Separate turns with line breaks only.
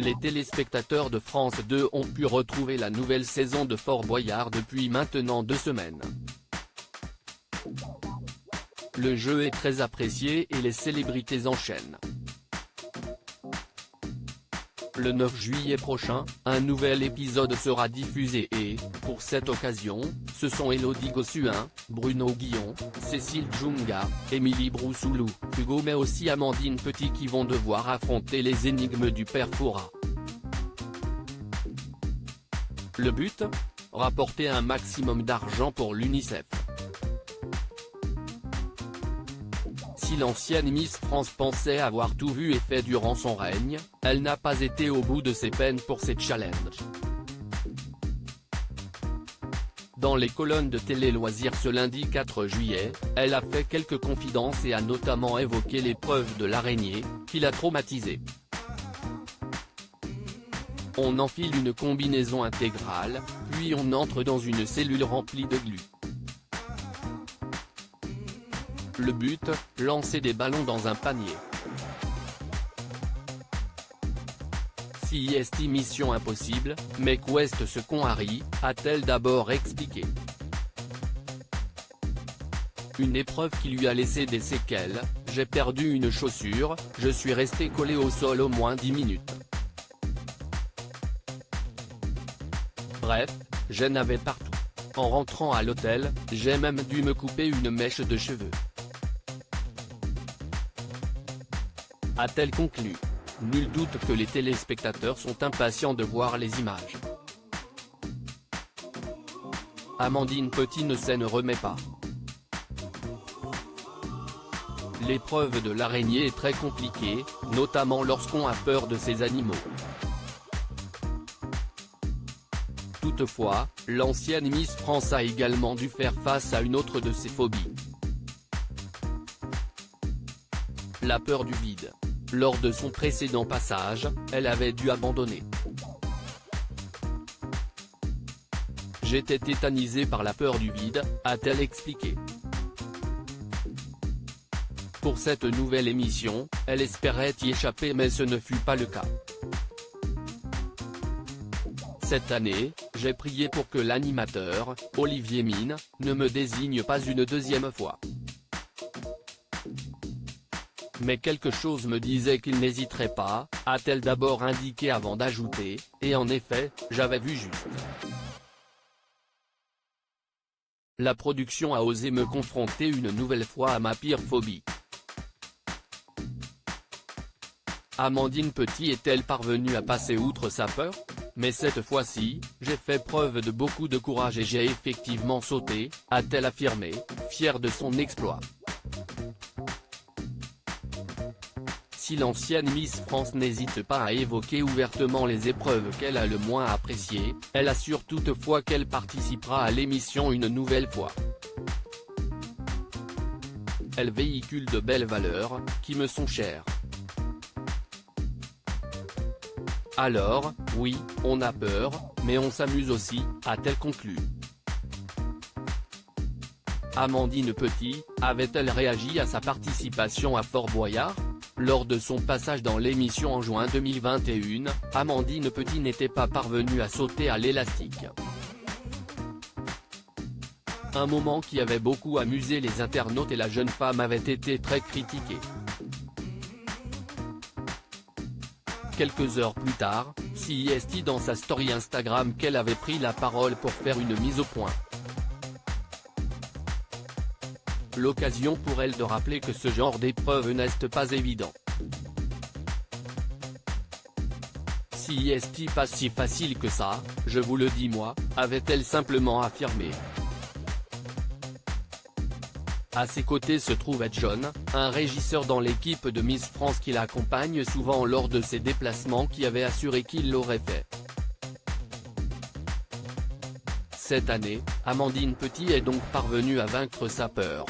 Les téléspectateurs de France 2 ont pu retrouver la nouvelle saison de Fort Boyard depuis maintenant 2 semaines. Le jeu est très apprécié et les célébrités enchaînent. Le 9 juillet prochain, un nouvel épisode sera diffusé et, pour cette occasion, ce sont Élodie Gossuin, Bruno Guillon, Cécile Djounga, Émilie Broussoulou, Hugo mais aussi Amandine Petit qui vont devoir affronter les énigmes du père Fouras. Le but ? Rapporter un maximum d'argent pour l'UNICEF. Si l'ancienne Miss France pensait avoir tout vu et fait durant son règne, elle n'a pas été au bout de ses peines pour ces challenges. Dans les colonnes de Télé Loisirs ce lundi 4 juillet, elle a fait quelques confidences et a notamment évoqué l'épreuve de l'araignée, qui l'a traumatisée. On enfile une combinaison intégrale, puis on entre dans une cellule remplie de glu. Le but, lancer des ballons dans un panier. Si est mission impossible, mais qu'ouest ce con Harry, a-t-elle d'abord expliqué. Une épreuve qui lui a laissé des séquelles, j'ai perdu une chaussure, je suis resté collé au sol au moins 10 minutes. Bref, j'en avais partout. En rentrant à l'hôtel, j'ai même dû me couper une mèche de cheveux. A-t-elle conclu. Nul doute que les téléspectateurs sont impatients de voir les images. Amandine Petit ne remet pas. L'épreuve de l'araignée est très compliquée, notamment lorsqu'on a peur de ces animaux. Toutefois, l'ancienne Miss France a également dû faire face à une autre de ses phobies. La peur du vide. Lors de son précédent passage, elle avait dû abandonner. J'étais tétanisée par la peur du vide, a-t-elle expliqué. Pour cette nouvelle émission, elle espérait y échapper mais ce ne fut pas le cas. Cette année, j'ai prié pour que l'animateur, Olivier Mine, ne me désigne pas une deuxième fois. Mais quelque chose me disait qu'il n'hésiterait pas, a-t-elle d'abord indiqué avant d'ajouter, et en effet, j'avais vu juste. La production a osé me confronter une nouvelle fois à ma pire phobie. Amandine Petit est-elle parvenue à passer outre sa peur ? Mais cette fois-ci, j'ai fait preuve de beaucoup de courage et j'ai effectivement sauté, a-t-elle affirmé, fière de son exploit. Si l'ancienne Miss France n'hésite pas à évoquer ouvertement les épreuves qu'elle a le moins appréciées, elle assure toutefois qu'elle participera à l'émission une nouvelle fois. Elle véhicule de belles valeurs, qui me sont chères. Alors, oui, on a peur, mais on s'amuse aussi, a-t-elle conclu. Amandine Petit, avait-elle réagi à sa participation à Fort Boyard ? Lors de son passage dans l'émission en juin 2021, Amandine Petit n'était pas parvenue à sauter à l'élastique. Un moment qui avait beaucoup amusé les internautes et la jeune femme avait été très critiquée. Quelques heures plus tard, CIST dans sa story Instagram qu'elle avait pris la parole pour faire une mise au point. L'occasion pour elle de rappeler que ce genre d'épreuve n'est pas évident. CIST pas si facile que ça, je vous le dis moi, avait-elle simplement affirmé. À ses côtés se trouvait John, un régisseur dans l'équipe de Miss France qui l'accompagne souvent lors de ses déplacements qui avait assuré qu'il l'aurait fait. Cette année, Amandine Petit est donc parvenue à vaincre sa peur.